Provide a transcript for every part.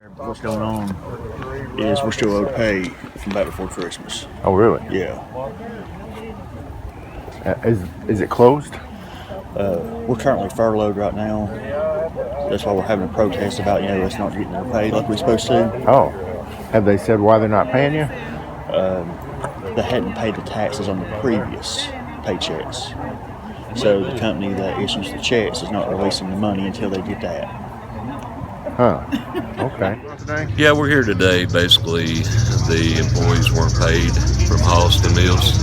What's going on is we're still owed pay from back before Christmas. Oh, really? Yeah. Is it closed? We're currently furloughed right now. That's why we're having a protest about, us not getting our pay like we're supposed to. Oh, have they said why they're not paying you? They hadn't paid the taxes on the previous paychecks. So the company that issues the checks is not releasing the money until they get that. Huh. Okay. Today? Yeah, we're here today. Basically, the employees weren't paid from Holliston Mills.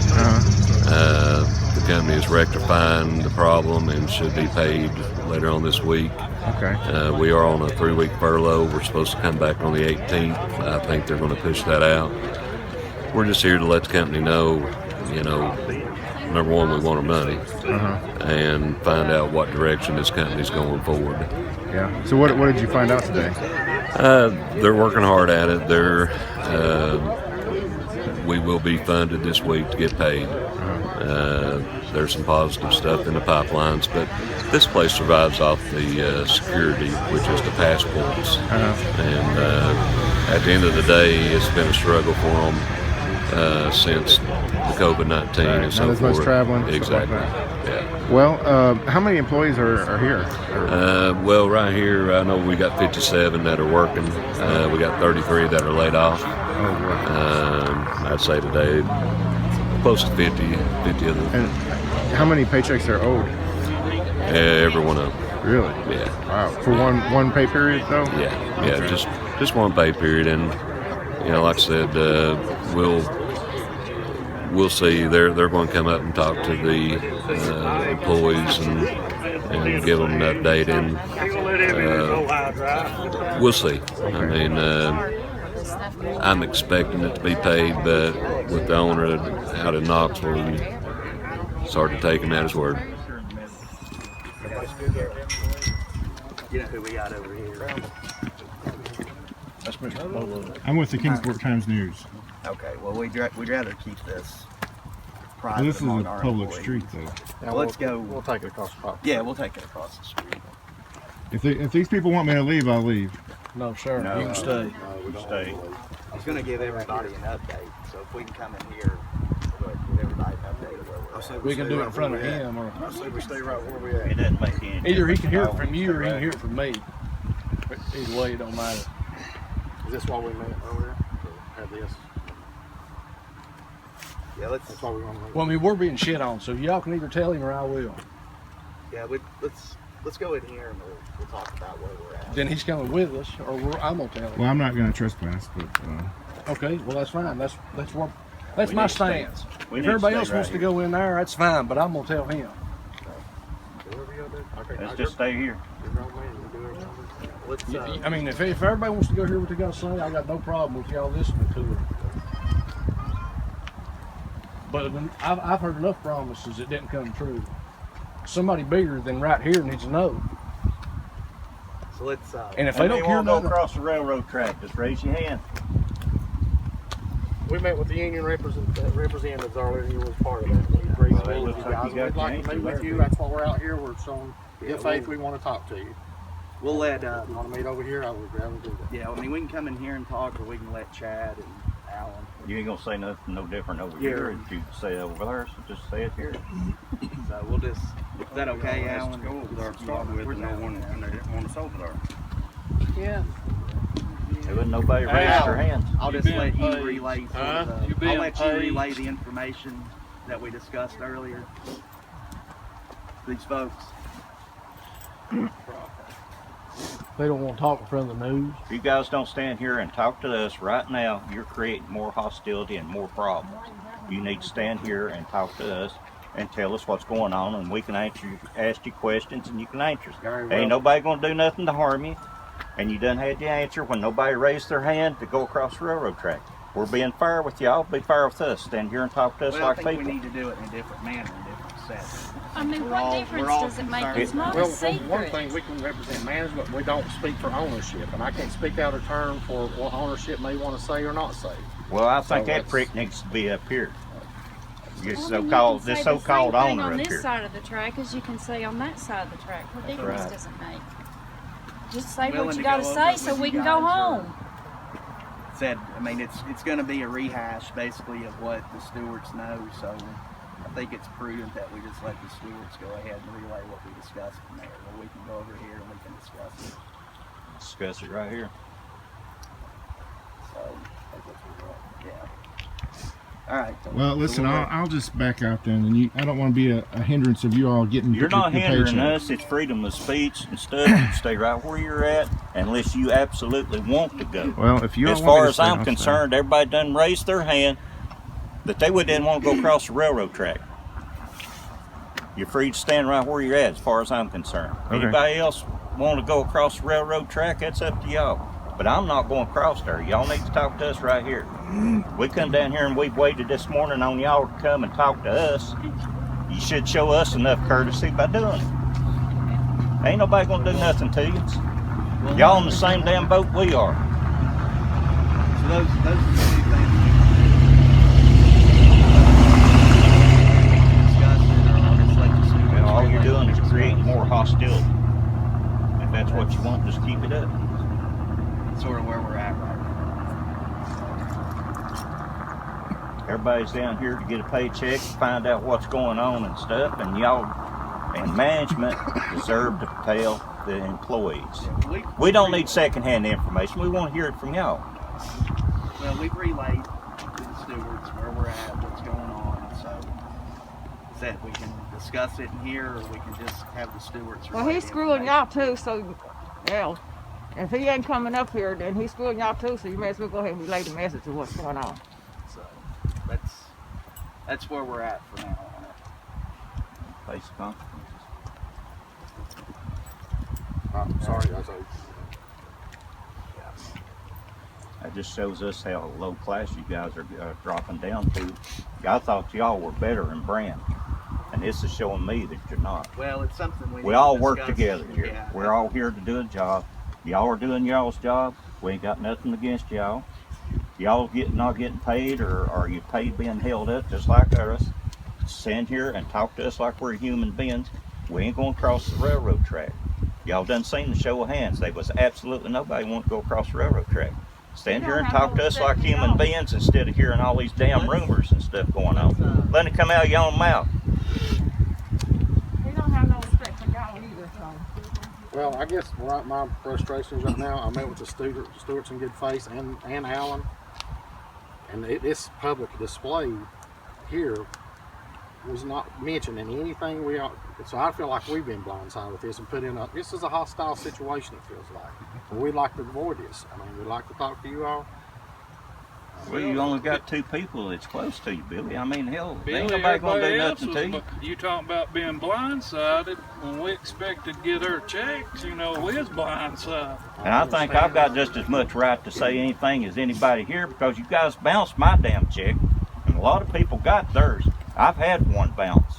The company is rectifying the problem and should be paid later on this week. Okay. We are on a 3-week furlough. We're supposed to come back on the 18th. I think they're going to push that out. We're just here to let the company know, number one, we want our money, and find out what direction this company's going forward. Yeah. So what did you find out today? They're working hard at it. We will be funded this week to get paid. There's some positive stuff in the pipelines, but this place survives off the security, which is the passports. And at the end of the day, it's been a struggle for them since the COVID-19 and so Not as forth. much traveling. Exactly. Stuff like that. Yeah. Well, how many employees are here? Well, right here, I know we got 57 that are working. We got 33 that are laid off. I'd say today, close to 50 of them. And how many paychecks are owed? Every one of them. Really? Yeah. Wow. For one pay period, though? Yeah. Okay. Just one pay period, and like I said, we'll see. They're going to come up and talk to the employees and give them an update, and we'll see. Okay. I mean, I'm expecting it to be paid, but with the owner out in Knoxville, it's hard to take him at his word. You know who we got over here? That's Mr. Polo. I'm with the Kingsport Times News. Okay, well, we'd rather keep this private. Well, this is a among our public employees. street, though. Well, let's go. We'll take it across the property. Yeah, we'll take it across the street. If these people want me to leave, I'll leave. No, sir. No, You can stay. We stay. I was going to give everybody an update, so if we can come in here, we'll go ahead and give everybody an update of where we're at. We can do it in front of him, or I say we stay right where we at. It doesn't make any either he can hear it from you or he can hear it from me. But either way, it don't matter. Is this why we met earlier? Had this? Yeah, That's why we want to. Well, I mean, we're being shit on, so y'all can either tell him or I will. let's go in here and we'll talk about where we're at. Then he's coming with us, or I'm gonna tell him. Well, I'm not going to trespass, but Okay, well that's fine. That's my stance. If need to everybody stay else right wants to here. go in there, that's fine. But I'm gonna tell him. Whatever you do. Okay, Let's just stay here. Let's. I mean, if everybody wants to go hear what they got to say, I got no problem with y'all listening to it. But I've heard enough promises that didn't come true. Somebody bigger than right here needs to know. So let's. And if they don't hear go nothing, across the railroad track, just raise your hand. We met with the union representatives earlier. You was part of that. We agreed Well, with it you looks like guys. you got We'd like your to meet answer with you. there. That's why we're out here. We're showing good faith. We want to talk to you. We'll let. You want to meet over here? I would rather do that. Yeah, I mean, we can come in here and talk, or we can let Chad and Alan. You ain't gonna say nothing no different over Yeah. here if you say it over there, so just say it here. So we'll just. Is that okay, Alan? Go over there to start with, and they want us over there. Yeah. There wasn't nobody raised their hands. I'll just let you relay. I'll let you relay the information that we discussed earlier. These folks. they don't want to talk in front of the news. If you guys don't stand here and talk to us right now, you're creating more hostility and more problems. You need to stand here and talk to us and tell us what's going on, and we can ask you questions and you can answer us. Ain't nobody gonna do nothing to harm you, and you done had the answer when nobody raised their hand to go across the railroad track. We're being fair with y'all, be fair with us. Stand here and talk to us Well, I like think people. we need to do it in a different manner, in a different setting. I mean, We're what all- difference we're all does it make? concerned. It's not Well, a one secret. thing, we can represent management. We don't speak for ownership, and I can't speak out of turn for what ownership may want to say or not say. Well, I think So that let's- prick needs to be up here. This Well, then you so-called can this say the so-called same thing owner on up this here. side of the track as you can say on that side of the track. What difference right. does it make? just say willing what you to got to go say over so with we you can go guys, or- home. Said, I mean, it's going to be a rehash basically of what the stewards know, so I think it's prudent that we just let the stewards go ahead and relay what we discussed from there. Well, we can go over here and we can discuss it. Discuss it right here. So, I think that's where we're at. Yeah. All right. so- Well, listen, so we'll- I'll just back out then, and I don't want to be a hindrance of you all getting You're not your hindering paycheck. us. It's freedom of speech and stuff. You can stay right where you're at unless you absolutely want to go. Well, if you As all want me far to as stay, I'm I'll stay. concerned, everybody done raised their hand that they didn't want to go across the railroad track. You're free to stand right where you're at as far as I'm concerned. Okay. Anybody else want to go across the railroad track, that's up to y'all. But I'm not going across there. Y'all need to talk to us right here. We come down here and we've waited this morning on y'all to come and talk to us. You should show us enough courtesy by doing it. Ain't nobody gonna do nothing to you. Y'all in the same damn boat we are. So those are the two things discuss it, or I'll just let the stewards. And all you're relay doing what is we creating discussed. more hostility. If that's what you want, just keep it up. Sort of where we're at right now. Everybody's down here to get a paycheck, find out what's going on and stuff, and y'all and management deserve to tell the employees. We don't need secondhand information. We want to hear it from y'all. Well, we've relayed to the stewards where we're at, what's going on, so said we can discuss it in here, or we can just have the stewards. Well, relay he's the screwing y'all information. too, so, well, if he ain't coming up here, then he's screwing y'all too, so you may as well go ahead and relay the message of what's going on. So that's where we're at for now on it. Face the consequences. Sorry, That just shows us how low class you guys are dropping down to. I thought y'all were better in brand, and this is showing me that you're not. Well, it's something we We need all to work discuss. together here. Yeah. We're all here to do a job. Y'all are doing y'all's job. We ain't got nothing against y'all. Y'all not getting paid, or are you paid being held up just like us? Stand here and talk to us like we're human beings. We ain't going to cross the railroad track. Y'all done seen the show of hands. There was absolutely nobody want to go across the railroad track. Stand here and talk to us like human beings instead of hearing all these damn rumors and stuff going on. Let it come out of your own mouth. He don't have no respect for y'all either, so. Well, I guess my frustrations right now, I met with the stewards in good faith and Alan, and this public display here was not mentioned in anything we are. So I feel like we've been blindsided with this and put in this is a hostile situation, it feels like. And we'd like to avoid this. I mean, we'd like to talk to you all. Well, you only got two people that's close to you, Billy. I mean, hell, ain't Billy, nobody gonna do everybody else nothing to you. you talking about being blindsided when we expected to get our checks, we was blindsided. And I think I've got just as much right to say anything as anybody here because you guys bounced my damn check, and a lot of people got theirs. I've had one bounce,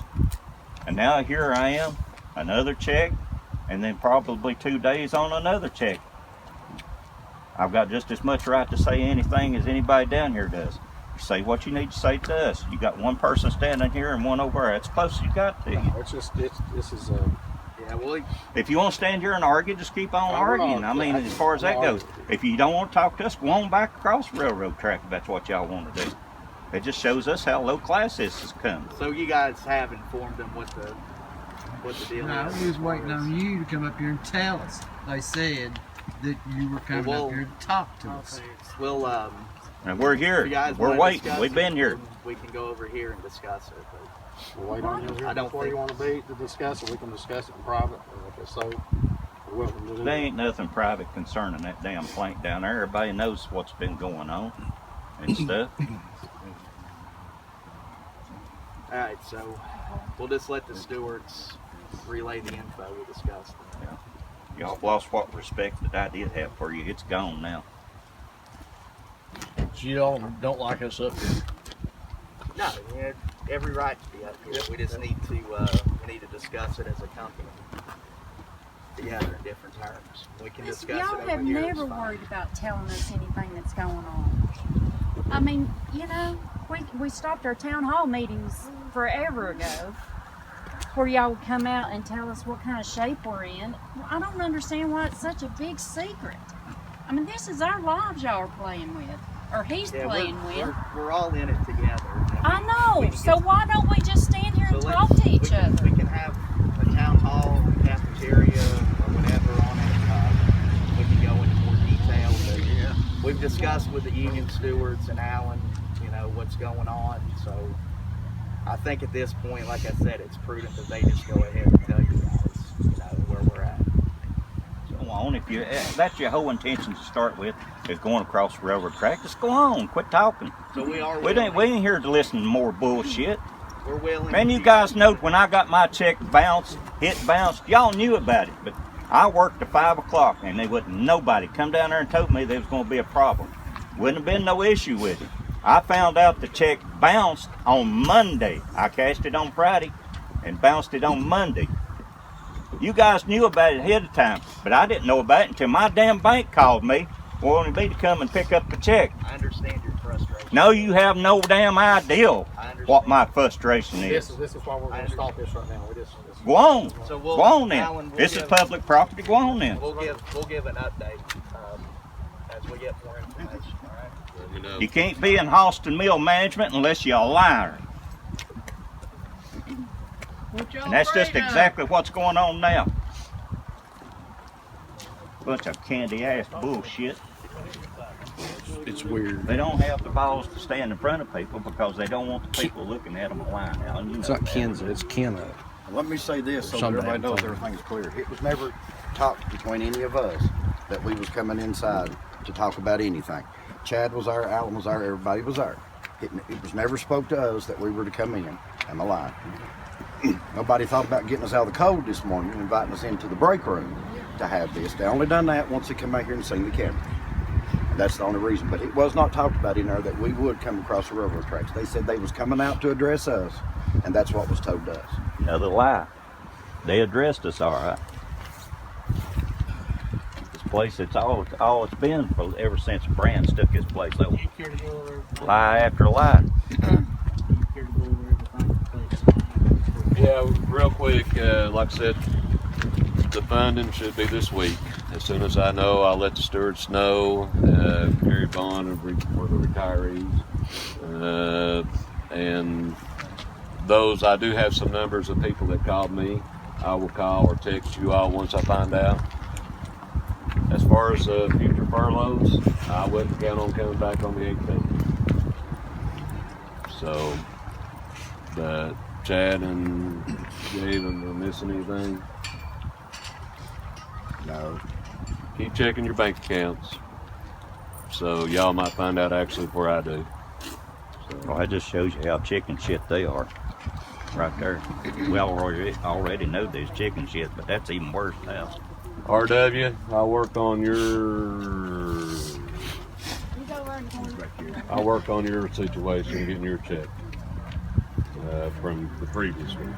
and now here I am, another check, and then probably 2 days on another check. I've got just as much right to say anything as anybody down here does. You say what you need to say to us. You got one person standing here and one over there. That's close as you got to you. It's just, this is Yeah, well, If you want to stand here and argue, just keep on arguing. I mean, as far as that goes. If you don't want to talk to us, go on back across the railroad track if that's what y'all want to do. It just shows us how low class this has come. so you guys have informed them what the deal No, is. we was waiting on you to come up here and tell us. They said that you were coming Well, up here to talk to us. We'll And we're here. if you guys We're wanna waiting. discuss We've been it, here. then we can go over here and discuss it. But we'll wait on you here I don't before think- you want to be to discuss it. We can discuss it in private. If it's so, we're welcome to do There that. ain't nothing private concerning that damn plank down there. Everybody knows what's been going on and stuff. all right, so we'll just let the stewards relay the info we discussed. Y'all lost what respect that I did have for you. It's gone now. So y'all don't like us up here. No, you had every right to be up here. We just need to discuss it as a company together in different terms. We can Listen, discuss y'all it have over here. never it's fine. worried about telling us anything that's going on. I mean, we stopped our town hall meetings forever ago. where y'all would come out and tell us what kind of shape we're in. Well, I don't understand why it's such a big secret. I mean, this is our lives y'all are playing with, or he's playing with. We're all in it together. I know. So why don't we just stand here and talk to each other? We can have a town hall, cafeteria, or whatever on it. We can go into more detail. But we've discussed with the union stewards and Alan, you know, what's going on. So I think at this point, like I said, it's prudent that they just go ahead and tell you guys, you know, where we're at. Go on. If that's your whole intention to start with, is going across the railroad track, just go on. Quit talking. So we ain't here to listen to more bullshit. We're willing. Man, you guys know when I got my check bounced, y'all knew about it, but I worked to 5 o'clock and there wasn't nobody come down there and told me there was going to be a problem. Wouldn't have been no issue with it. I found out the check bounced on Monday. I cashed it on Friday and bounced it on Monday. You guys knew about it ahead of time, but I didn't know about it until my damn bank called me wanting me to come and pick up the check. I understand your frustration. No, you have no damn idea what my frustration is. This is why we're going to stop this right now. Go on. So go on then. Alan, this is public property. Go on then. We'll give an update as we get more information. All right. You can't be in Holliston Mill management unless you're a liar. And that's just exactly what's going on now. Bunch of candy ass bullshit. It's weird. They don't have the balls to stand in front of people because they don't want the people looking at them a line now. It's not Kansas, it's Kenna. Let me say this so that Someday. everybody knows everything's clear. It was never talked between any of us that we was coming inside to talk about anything. Chad was there, Alan was there, everybody was there. It was never spoke to us that we were to come in and the line. Nobody thought about getting us out of the cold this morning and inviting us into the break room to have this. They only done that once they come out here and seen the camera. That's the only reason. But it was not talked about in there that we would come across the railroad tracks. They said they was coming out to address us, and that's what was told to us. Another lie. They addressed us all right. This place, it's all it's been for ever since Brand took this place over. Lie after lie. Yeah, real quick, like I said, the funding should be this week. As soon as I know, I'll let the stewards know, Gary Bond for the retirees. And those, I do have some numbers of people that called me. I will call or text you all once I find out. As far as future furloughs, I wouldn't count on coming back on the 18th. So, but Chad and Javen, are missing anything? No. Keep checking your bank accounts. So y'all might find out actually before I do. So. Well, that just shows you how chicken shit they are. Right there. We already know there's chicken shit, but that's even worse now. RW, I'll work on your situation, getting your check from the previous one.